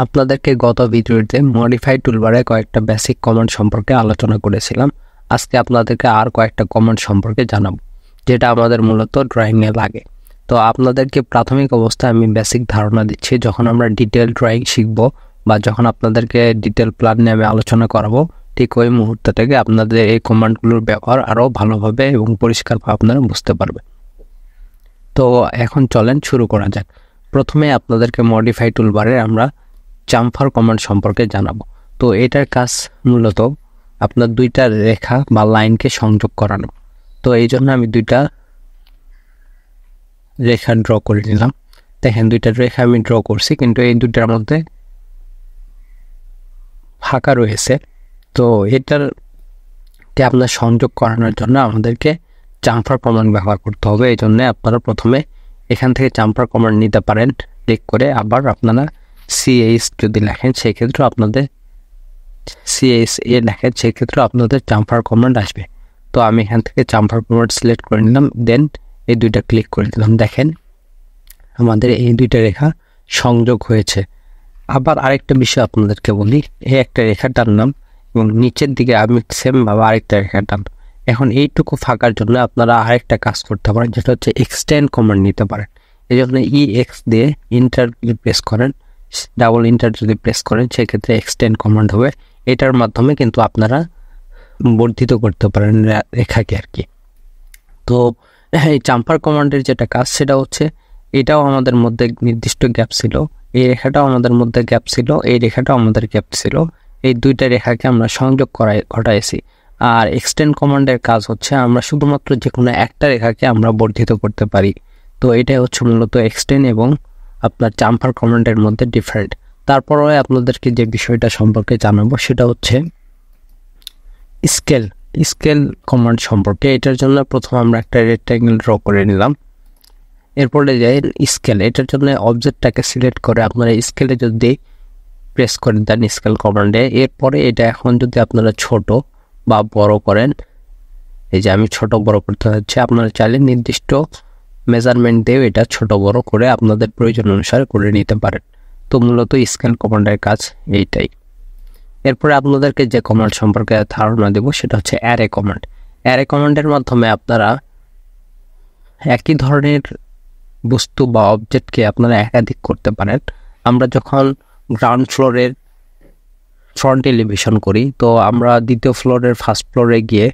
আপনাদেরকে গত ভিডিওতে মডিফাই টুলবারে কয়েকটা বেসিক কমান্ড সম্পর্কে আলোচনা করেছিলাম। আজকে আপনাদেরকে আর কয়েকটা কমান্ড সম্পর্কে জানাবো, যেটা আমাদের মূলত ড্রয়িংয়ে লাগে। তো আপনাদেরকে প্রাথমিক অবস্থায় আমি বেসিক ধারণা দিচ্ছি। যখন আমরা ডিটেল ড্রয়িং শিখব বা যখন আপনাদেরকে ডিটেল প্ল্যান নিয়ে আমি আলোচনা করাবো, ঠিক ওই মুহূর্ত থেকে আপনাদের এই কমান্ডগুলোর ব্যবহার আরও ভালোভাবে এবং পরিষ্কারভাবে আপনারা বুঝতে পারবেন। তো এখন চলেন শুরু করা যাক। প্রথমে আপনাদেরকে মডিফাই টুলবারে আমরা চাম্পার কমান্ড সম্পর্কে জানাবো। তো এটার কাজ মূলত আপনার দুইটা রেখা বা লাইনকে সংযোগ করানো। তো এই জন্য আমি দুইটা রেখা ড্র করে নিলাম। দেখেন দুইটা রেখা আমি ড্র করছি, কিন্তু এই দুইটার মধ্যে ফাঁকা রয়েছে। তো এটারকে আপনার সংযোগ করানোর জন্য আমাদেরকে চাম্পার কমান্ড ব্যবহার করতে হবে। এই জন্য আপনারা প্রথমে এখান থেকে চাম্পার কমান্ড নিতে পারেন ক্লিক করে। আবার আপনারা CH যদি লেখেন সেক্ষেত্রে আপনাদের CHA লেখেন সেক্ষেত্রে আপনাদের চাম্পার কমান্ড আসবে। তো আমি এখান থেকে চাম্পার কমান্ড সিলেক্ট করে নিলাম, দেন এই দুইটা ক্লিক করে দিলাম। দেখেন আমাদের এই দুইটা রেখা সংযোগ হয়েছে। আবার আরেকটা বিষয় আপনাদেরকে বলি, এই একটা রেখা টানলাম এবং নিচের দিকে আমি সেমভাবে আরেকটা রেখা টানলাম। এখন এইটুকু ফাঁকার জন্য আপনারা আরেকটা কাজ করতে পারেন, যেটা হচ্ছে এক্সটেন্ড কমান্ড নিতে পারেন। এই জন্য EX দিয়ে ইন্টার প্রেস করেন, ডাবল ইন্টার যদি প্রেস করেন সেক্ষেত্রে এক্সটেন্ড কমান্ড হবে। এটার মাধ্যমে কিন্তু আপনারা বর্ধিত করতে পারেন রেখাকে আর কি। তো এই চাম্পার কমান্ডের যেটা কাজ সেটা হচ্ছে, এটাও আমাদের মধ্যে নির্দিষ্ট গ্যাপ ছিল, এই রেখাটাও আমাদের মধ্যে গ্যাপ ছিল, এই রেখাটাও আমাদের গ্যাপ ছিল। এই দুইটা রেখাকে আমরা সংযোগ ঘটাইছি। আর এক্সটেন্ড কমান্ডের কাজ হচ্ছে আমরা শুধুমাত্র যে কোনো একটা রেখাকে আমরা বর্ধিত করতে পারি। তো এটাই হচ্ছে মূলত এক্সটেন্ড এবং আপনার চাম্পার কমান্ডের মধ্যে ডিফারেন্ট। তারপরে আপনাদেরকে যে বিষয়টা সম্পর্কে জানাবো সেটা হচ্ছে স্কেল কমান্ড সম্পর্কে। এটার জন্য প্রথমে আমরা একটা রেক্ট্যাঙ্গেল ড্র করে নিলাম। এরপরে যাই স্কেল, এটার জন্য অবজেক্টটাকে সিলেক্ট করে আপনারা স্কেলে যদি প্রেস করে দেন স্কেল কমান্ডে, এরপরে এটা এখন যদি আপনারা ছোট বা বড় করেন, এই যে আমি ছোট বড় করতে হচ্ছে, আপনারা চাইলে নির্দিষ্ট মেজারমেন্ট দিয়ে এটা ছোট বড় করে আপনাদের প্রয়োজন অনুসারে করে নিতে পারেন। তো মূলত স্কেল কমান্ডের কাজ এইটাই। এরপরে আপনাদেরকে যে কমান্ড সম্পর্কে ধারণা দেব সেটা হচ্ছে অ্যারে কমান্ড। অ্যারে কমান্ডের মাধ্যমে আপনারা একই ধরনের বস্তু বা অবজেক্টকে আপনারা একাধিক করতে পারেন। আমরা যখন গ্রাউন্ড ফ্লোরের ফ্রন্ট এলিভেশন করি, তো আমরা দ্বিতীয় ফ্লোরের ফার্স্ট ফ্লোরে গিয়ে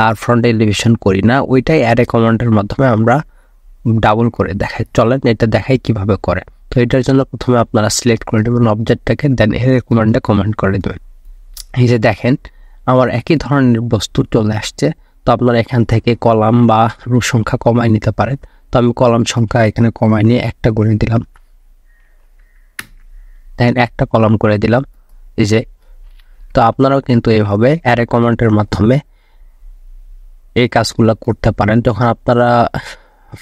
আর ফ্রন্ট এলিভেশন করি না, ওইটাই অ্যারে কমান্ডের মাধ্যমে আমরা ডাবল করে দেখাই। চলেন এটা দেখাই কিভাবে করে। তো এটার জন্য প্রথমে আপনারা সিলেক্ট করে দেবেন অবজেক্টটাকে, দেন অ্যারে কমান্ডে কমান্ড করে দেবেন। এই যে দেখেন আমার একই ধরনের বস্তু চলে আসছে। তো আপনারা এখান থেকে কলাম বা রো সংখ্যা কমায় নিতে পারেন। তো আমি কলাম সংখ্যা এখানে কমায় নিয়ে একটা করে দিলাম, দেন একটা কলাম করে দিলাম। এই যে, তো আপনারাও কিন্তু এইভাবে অ্যারে কমান্ডের মাধ্যমে এই কাজগুলো করতে পারেন। যখন আপনারা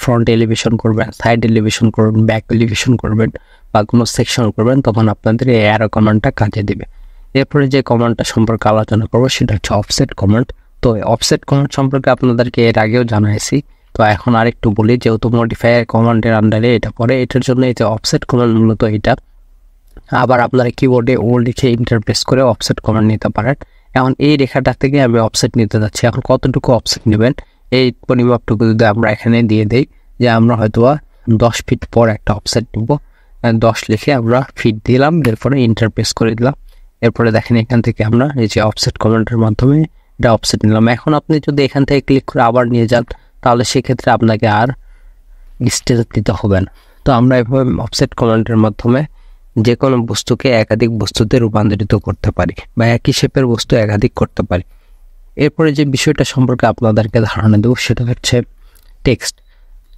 ফ্রন্ট এলিভেশন করবেন, সাইড এলিভেশন করবেন, ব্যাক এলিভেশন করবেন বা কোনো সেকশন করবেন, তখন আপনাদের এই অ্যারো কমান্ডটা কাজে দিবে। এরপরে যে কমান্ডটা সম্পর্কে আলোচনা করবো সেটা হচ্ছে অফসেট কমান্ড। তো অফসেট কমান্ড সম্পর্কে আপনাদেরকে এর আগেও জানাইছি, তো এখন আরেকটু বলি, যেহেতু মডিফায়ার কমান্ডের আন্ডারে এটা পড়ে, এটার জন্য এই যে অফসেট কমান্ড মূলত এটা। আবার আপনারা কিবোর্ডে ও লিখে ইন্টারপ্রেস করে অফসেট কমান্ড নিতে পারেন। এখন এই রেখাটা থেকে আমি অফসেট নিতে যাচ্ছি। এখন কতটুকু অফসেট নেবেন এই পরিমাপটুকু যদি আমরা এখানে দিয়ে দিই, যে আমরা হয়তো 10 ফিট পর একটা অফসেট নেব, 10 লিখে আমরা ফিট দিলাম, এরপরে ইন্টারপ্রেস করে দিলাম। এরপরে দেখেন এখান থেকে আমরা এই যে অফসেট কমান্ডের মাধ্যমে এটা অফসেট নিলাম। এখন আপনি যদি এখান থেকে ক্লিক করে আবার নিয়ে যান, তাহলে সেক্ষেত্রে আপনাকে আর ডিস্টেন্স দিতে হবে না। তো আমরা এভাবে অফসেট কমান্ডের মাধ্যমে যে কোনো বস্তুকে একাধিক বস্তুতে রূপান্তরিত করতে পারি বা একই শেপের বস্তু একাধিক করতে পারি। এরপরে যে বিষয়টা সম্পর্কে আপনাদেরকে ধারণা দেবো সেটা হচ্ছে টেক্সট।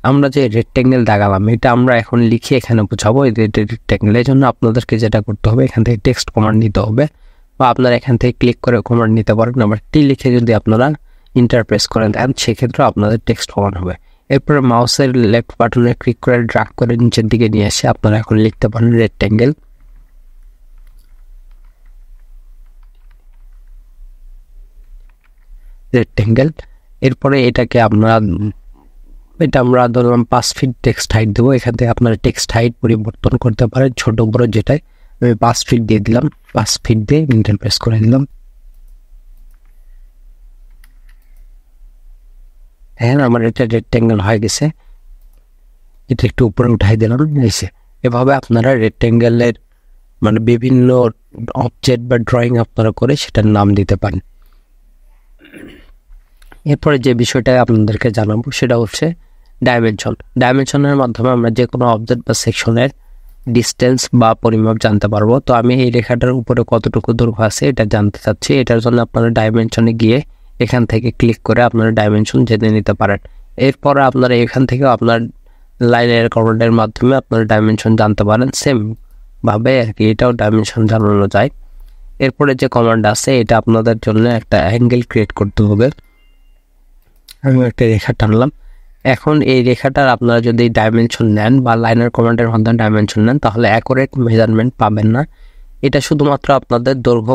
আমরা যে রেক্ট্যাঙ্গেল দাগালাম এটা আমরা এখন লিখে এখানে বোঝাবো এই রেক্ট্যাঙ্গেল। এই জন্য আপনাদেরকে যেটা করতে হবে, এখান থেকে টেক্সট কমান্ড নিতে হবে, বা আপনারা এখান থেকে ক্লিক করে কমান্ড নিতে পারেন। আবার টি লিখে যদি আপনারা ইন্টারপ্রেস করে দেন সেক্ষেত্রে আপনাদের টেক্সট কমান্ড হবে। এরপরে মাউসের লেফট বাটনে ক্লিক করে ড্র্যাগ করে নিচের দিকে নিয়ে এসে আপনারা এখন লিখতে পারেন রেক্ট্যাঙ্গেল। এরপরে এটাকে আমরা ধরলাম 5 ফিট টেক্সট হাইট দেবো। এখান থেকে আপনারা টেক্সট হাইট পরিবর্তন করতে পারেন, ছোট বড় যেটাই আমি 5 ফিট দিয়ে দিলাম, 5 ফিট দিয়ে এন্টার প্রেস করে দিলাম। হ্যাঁ, আমার এটা রেক্ট্যাঙ্গেল হয়ে গেছে, এটা একটু উপরে উঠাই দিলাম। এভাবে আপনারা রেক্ট্যাঙ্গেলের মানে বিভিন্ন অবজেক্ট বা ড্রয়িং আপনারা করে সেটার নাম দিতে পারেন। এরপরে যে বিষয়টা আপনাদেরকে জানাবো সেটা হচ্ছে ডাইমেনশন। ডাইমেনশনের মাধ্যমে আমরা যে কোনো অবজেক্ট বা সেকশনের ডিস্টেন্স বা পরিমাপ জানতে পারবো। তো আমি এই রেখাটার উপরে কতটুকু দৈর্ঘ্য আছে এটা জানতে চাচ্ছি। এটার জন্য আপনারা ডাইমেনশনে গিয়ে এখান থেকে ক্লিক করে আপনারা ডাইমেনশন জেনে নিতে পারেন। এরপরে আপনারা এখান থেকে আপনার লাইনের কমান্ডের মাধ্যমে আপনারা ডাইমেনশন জানতে পারেন। সেম ভাবে আর কি এটাও ডাইমেনশন জানানো যায়। এরপরে যে কমান্ড আছে এটা আপনাদের জন্য একটা অ্যাঙ্গেল ক্রিয়েট করতে হবে। আমি একটা রেখা টানলাম। এখন এই রেখাটার আপনারা যদি ডাইমেনশন নেন বা লাইনার কমান্ডের মাধ্যমে ডাইমেনশন নেন তাহলে অ্যাকুরেট মেজারমেন্ট পাবেন না। এটা শুধুমাত্র আপনাদের দৈর্ঘ্য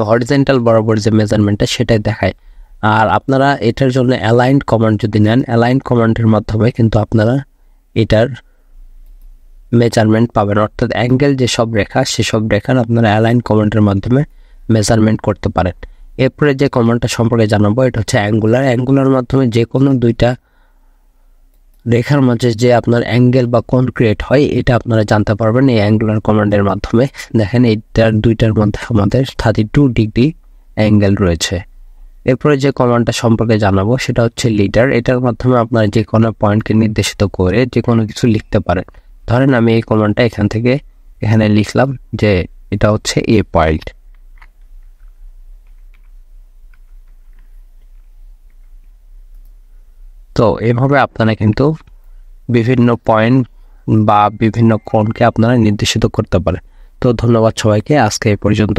হরিজন্টাল বরাবর যে মেজারমেন্টটা সেটাই দেখায়। আর আপনারা এটার জন্য অ্যালাইন্ড কমান্ড যদি নেন, অ্যালাইন্ড কমান্ডের মাধ্যমে কিন্তু আপনারা এটার মেজারমেন্ট পাবেন। অর্থাৎ অ্যাঙ্গেল যেসব রেখা সেসব রেখার আপনারা অ্যালাইন্ড কমান্ডের মাধ্যমে মেজারমেন্ট করতে পারেন। এরপরে যে কমান্ডটা সম্পর্কে জানাবো এটা হচ্ছে অ্যাঙ্গুলার। অ্যাঙ্গুলার মাধ্যমে যে কোনো দুইটা রেখার মাঝে যে আপনার অ্যাঙ্গেল বা কোণ ক্রিয়েট হয় এটা আপনারা জানতে পারবেন এই অ্যাঙ্গুলার কমান্ডের মাধ্যমে। দেখেন এইটার দুইটার মধ্যে আমাদের 32 ডিগ্রি অ্যাঙ্গেল রয়েছে। এরপরে যে কমান্ডটা সম্পর্কে জানাবো সেটা হচ্ছে লিডার। এটার মাধ্যমে আপনারা যে কোনো পয়েন্টকে নির্দেশিত করে যে কোনো কিছু লিখতে পারেন। ধরেন আমি এই কমান্ডটা এখান থেকে এখানে লিখলাম যে এটা হচ্ছে এ পয়েন্ট। তো এভাবে আপনারা কিন্তু বিভিন্ন পয়েন্ট বা বিভিন্ন কোণকে আপনারা নির্দেশিত করতে পারেন। তো ধন্যবাদ সবাইকে, আজকে এই পর্যন্ত।